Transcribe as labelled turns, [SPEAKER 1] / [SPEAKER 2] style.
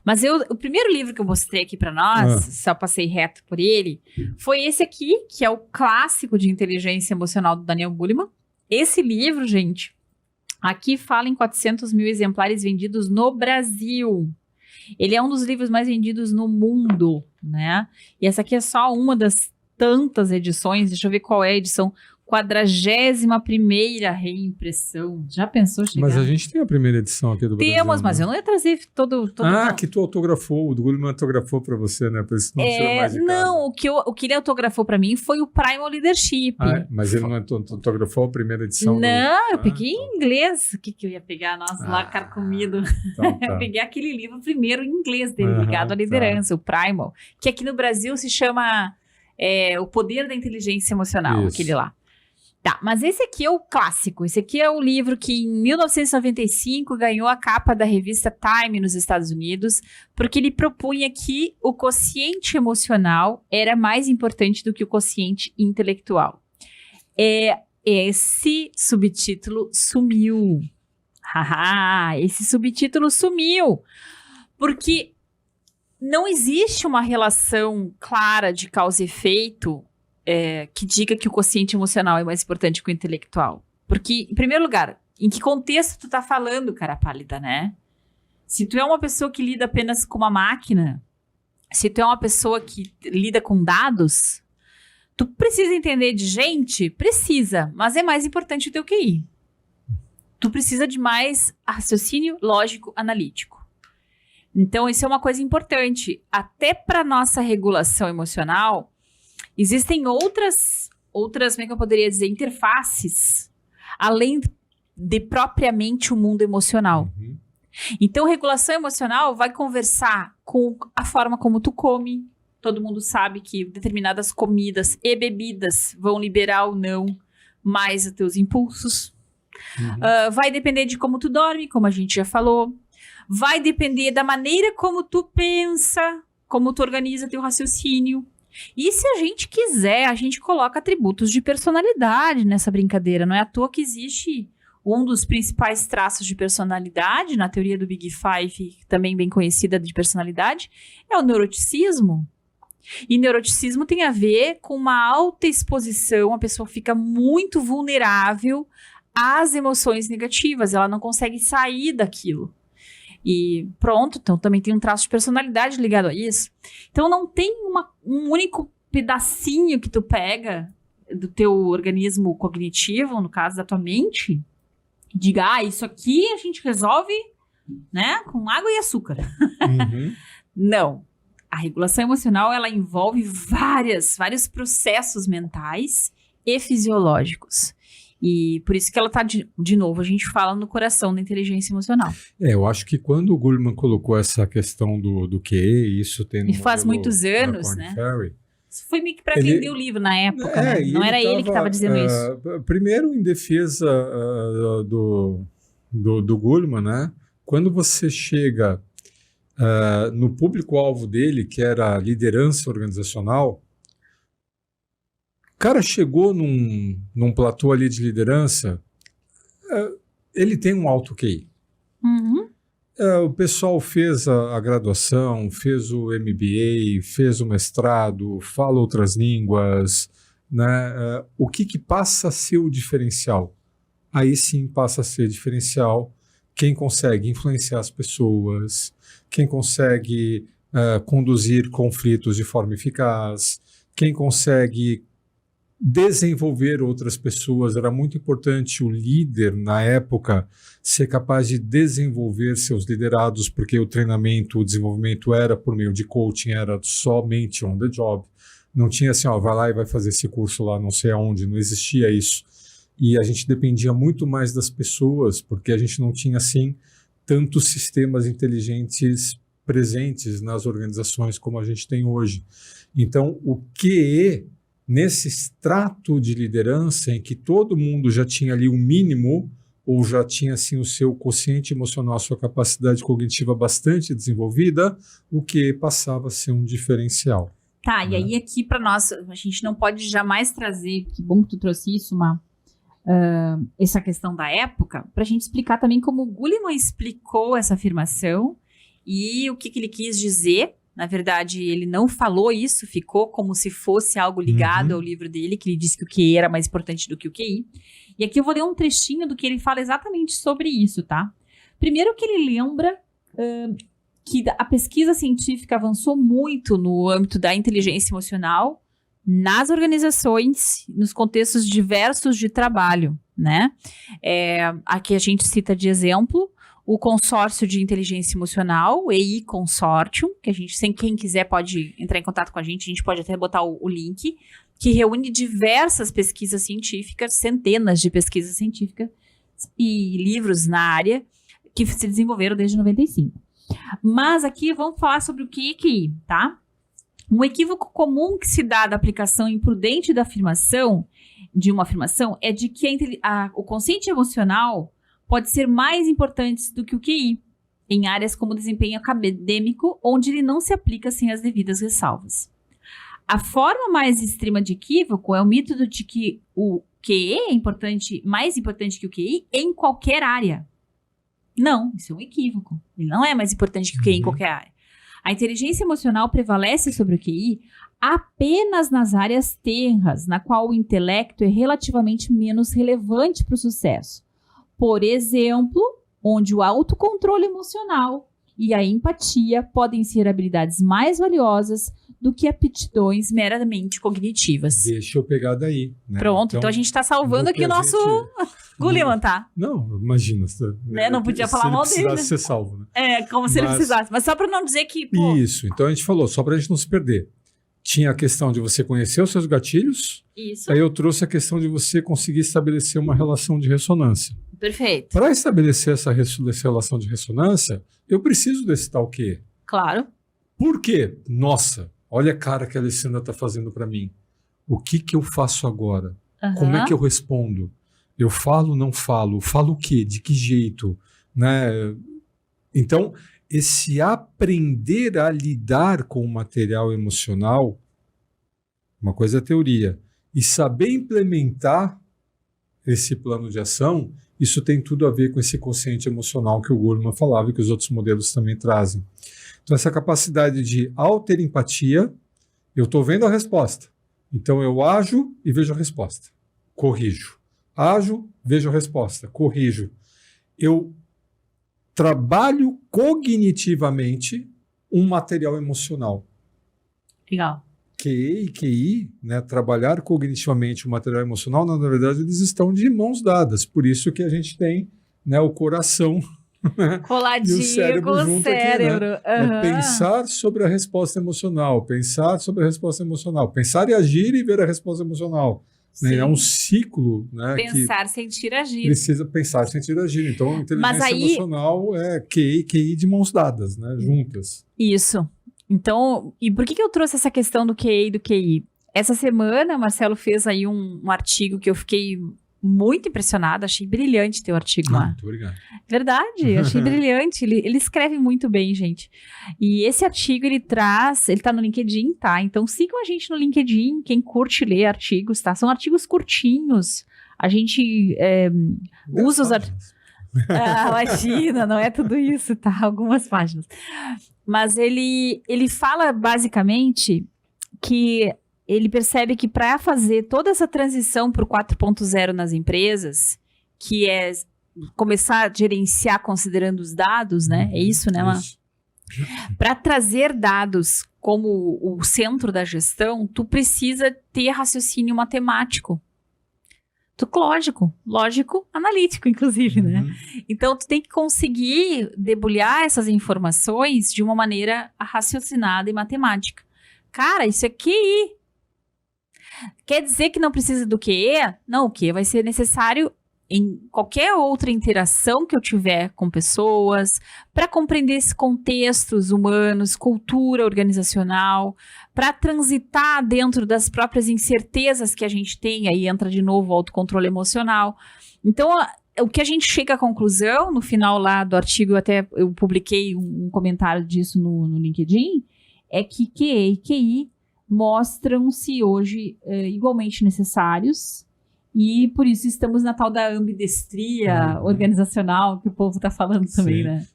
[SPEAKER 1] Mas o primeiro livro que eu mostrei aqui para nós, só passei reto por ele, foi esse aqui, que é o clássico de inteligência emocional do Daniel Goleman. Esse livro, gente, aqui fala em 400 mil exemplares vendidos no Brasil. Ele é um dos livros mais vendidos no mundo, né? E essa aqui é só uma das tantas edições. Deixa eu ver qual é a edição. 41ª reimpressão. Já pensou chegar?
[SPEAKER 2] Mas a gente tem a primeira edição aqui do Brasil.
[SPEAKER 1] Temos, mas eu não ia trazer todo
[SPEAKER 2] que tu autografou. O do Goleman autografou pra você, né? Por isso não tirou mais de casa.
[SPEAKER 1] Não, o que ele autografou pra mim foi o Primal Leadership.
[SPEAKER 2] Mas ele não autografou a primeira edição?
[SPEAKER 1] Não, eu peguei em inglês. O que eu ia pegar? Nossa, lá carcomido. Então, tá. Eu peguei aquele livro primeiro em inglês dele, ligado à liderança, o Primal. Que aqui no Brasil se chama O Poder da Inteligência Emocional, isso. Aquele lá. Tá, mas esse aqui é o clássico. Esse aqui é o livro que em 1995 ganhou a capa da revista Time nos Estados Unidos, porque ele propunha que o quociente emocional era mais importante do que o quociente intelectual. Esse subtítulo sumiu. Esse subtítulo sumiu. Porque não existe uma relação clara de causa e efeito que diga que o quociente emocional é mais importante que o intelectual. Porque, em primeiro lugar, em que contexto tu tá falando, cara pálida, né? Se tu é uma pessoa que lida apenas com uma máquina, se tu é uma pessoa que lida com dados, tu precisa entender de gente? Precisa, mas é mais importante o teu QI. Tu precisa de mais raciocínio lógico analítico. Então, isso é uma coisa importante. Até para nossa regulação emocional, existem outras, como é que eu poderia dizer, interfaces, além de propriamente o mundo emocional. Uhum. Então, regulação emocional vai conversar com a forma como tu come. Todo mundo sabe que determinadas comidas e bebidas vão liberar ou não mais os teus impulsos. Uhum. Vai depender de como tu dorme, como a gente já falou. Vai depender da maneira como tu pensa, como tu organiza teu raciocínio. E se a gente quiser, a gente coloca atributos de personalidade nessa brincadeira. Não é à toa que existe um dos principais traços de personalidade, na teoria do Big Five, também bem conhecida de personalidade, é o neuroticismo. E neuroticismo tem a ver com uma alta exposição, a pessoa fica muito vulnerável às emoções negativas, ela não consegue sair daquilo. E pronto, então também tem um traço de personalidade ligado a isso. Então não tem um único pedacinho que tu pega do teu organismo cognitivo, no caso da tua mente, e diga, isso aqui a gente resolve, né, com água e açúcar. Uhum. Não. A regulação emocional, ela envolve vários processos mentais e fisiológicos. E por isso que ela tá, de novo, a gente fala no coração da inteligência emocional.
[SPEAKER 2] Eu acho que quando o Goleman colocou essa questão do QE, isso tem no
[SPEAKER 1] e faz muitos anos, né? Isso foi meio que para vender o livro na época, né? Não era ele que estava dizendo isso.
[SPEAKER 2] Primeiro, em defesa do Goleman, né? Quando você chega no público-alvo dele, que era a liderança organizacional, o cara chegou num platô ali de liderança, ele tem um alto QI. Uhum. O pessoal fez a graduação, fez o MBA, fez o mestrado, fala outras línguas, né? O que passa a ser o diferencial? Aí sim passa a ser diferencial quem consegue influenciar as pessoas, quem consegue conduzir conflitos de forma eficaz, quem consegue desenvolver outras pessoas. Era muito importante o líder, na época, ser capaz de desenvolver seus liderados, porque o treinamento, o desenvolvimento era por meio de coaching, era somente on the job. Não tinha assim, vai lá e vai fazer esse curso lá, não sei aonde, não existia isso. E a gente dependia muito mais das pessoas, porque a gente não tinha, assim, tantos sistemas inteligentes presentes nas organizações como a gente tem hoje. Então, o QE, nesse extrato de liderança em que todo mundo já tinha ali o mínimo, ou já tinha assim o seu quociente emocional, a sua capacidade cognitiva bastante desenvolvida, o que passava a ser um diferencial.
[SPEAKER 1] Tá, né? E aí aqui para nós, a gente não pode jamais trazer, que bom que tu trouxe isso, essa questão da época, para a gente explicar também como o Goleman explicou essa afirmação E o que ele quis dizer? Na verdade, ele não falou isso, ficou como se fosse algo ligado ao livro dele, que ele disse que o QI era mais importante do que o QI. E aqui eu vou ler um trechinho do que ele fala exatamente sobre isso, tá? Primeiro que ele lembra que a pesquisa científica avançou muito no âmbito da inteligência emocional nas organizações, nos contextos diversos de trabalho, né? Aqui a gente cita de exemplo o consórcio de inteligência emocional, o EI Consortium, que a gente, sem quem quiser pode entrar em contato com a gente pode até botar o link, que reúne diversas pesquisas científicas, centenas de pesquisas científicas e livros na área que se desenvolveram desde 95. Mas aqui vamos falar sobre o que é QI, tá? Um equívoco comum que se dá da aplicação imprudente de uma afirmação é de que o consciente emocional pode ser mais importante do que o QI, em áreas como desempenho acadêmico, onde ele não se aplica sem as devidas ressalvas. A forma mais extrema de equívoco é o mito de que o QE é mais importante que o QI em qualquer área. Não, isso é um equívoco. Ele não é mais importante que o QI em qualquer área. A inteligência emocional prevalece sobre o QI apenas nas áreas tenras, na qual o intelecto é relativamente menos relevante para o sucesso. Por exemplo, onde o autocontrole emocional e a empatia podem ser habilidades mais valiosas do que aptidões meramente cognitivas.
[SPEAKER 2] Deixa eu pegar daí. Né?
[SPEAKER 1] Pronto, então a gente está salvando aqui o nosso Gulliman, tá?
[SPEAKER 2] Não, imagina.
[SPEAKER 1] Né? Não podia falar mal dele.
[SPEAKER 2] Se ele precisasse ser salvo. Né?
[SPEAKER 1] Como se ele precisasse. Mas só para não dizer que...
[SPEAKER 2] Isso, então a gente falou, só para a gente não se perder. Tinha a questão de você conhecer os seus gatilhos.
[SPEAKER 1] Isso.
[SPEAKER 2] Aí eu trouxe a questão de você conseguir estabelecer uma relação de ressonância.
[SPEAKER 1] Perfeito.
[SPEAKER 2] Para estabelecer essa relação de ressonância, eu preciso desse tal quê?
[SPEAKER 1] Claro.
[SPEAKER 2] Por quê? Nossa, olha a cara que a Alessandra está fazendo para mim. O que eu faço agora? Como é que eu respondo? Eu falo, não falo? Falo o quê? De que jeito? Né? Então, esse aprender a lidar com o material emocional, uma coisa é a teoria, e saber implementar esse plano de ação, isso tem tudo a ver com esse consciente emocional que o Goleman falava e que os outros modelos também trazem. Então, essa capacidade de, ao ter empatia, eu estou vendo a resposta. Então, eu ajo e vejo a resposta. Corrijo. Ajo, vejo a resposta. Corrijo. Eu trabalho cognitivamente um material emocional.
[SPEAKER 1] Legal.
[SPEAKER 2] QE e QI, né, trabalhar cognitivamente o material emocional, na verdade, eles estão de mãos dadas. Por isso que a gente tem, né, o coração
[SPEAKER 1] coladinho
[SPEAKER 2] e o cérebro
[SPEAKER 1] com o
[SPEAKER 2] junto
[SPEAKER 1] cérebro.
[SPEAKER 2] Aqui, né? Pensar sobre a resposta emocional, pensar sobre a resposta emocional, pensar e agir e ver a resposta emocional. Né? É um ciclo, né,
[SPEAKER 1] pensar, sentir, agir.
[SPEAKER 2] Precisa pensar, sentir, agir. Então, inteligência emocional é QI e QI de mãos dadas, né, juntas.
[SPEAKER 1] Isso. Então, e por que eu trouxe essa questão do QE e do QI? Essa semana, Marcelo fez aí um artigo que eu fiquei muito impressionada, achei brilhante teu artigo lá.
[SPEAKER 2] Muito obrigado.
[SPEAKER 1] Verdade, achei brilhante, ele escreve muito bem, gente. E esse artigo ele tá no LinkedIn, tá? Então sigam a gente no LinkedIn, quem curte ler artigos, tá? São artigos curtinhos, a gente usa os artigos. Imagina, não é tudo isso, tá? Algumas páginas. Mas ele fala basicamente que ele percebe que para fazer toda essa transição para o 4.0 nas empresas, que é começar a gerenciar considerando os dados, né? É isso, né, Má? Para trazer dados como o centro da gestão, tu precisa ter raciocínio matemático. Lógico, analítico, inclusive, né? Então, tu tem que conseguir debulhar essas informações de uma maneira raciocinada e matemática. Cara, isso é QI. Quer dizer que não precisa do QE? Não, o QE vai ser necessário em qualquer outra interação que eu tiver com pessoas, para compreender esses contextos humanos, cultura organizacional, para transitar dentro das próprias incertezas que a gente tem, aí entra de novo o autocontrole emocional. Então, o que a gente chega à conclusão, no final lá do artigo, eu publiquei um comentário disso no LinkedIn, é que QE e QI mostram-se hoje igualmente necessários, e por isso estamos na tal da ambidestria organizacional que o povo está falando também, né?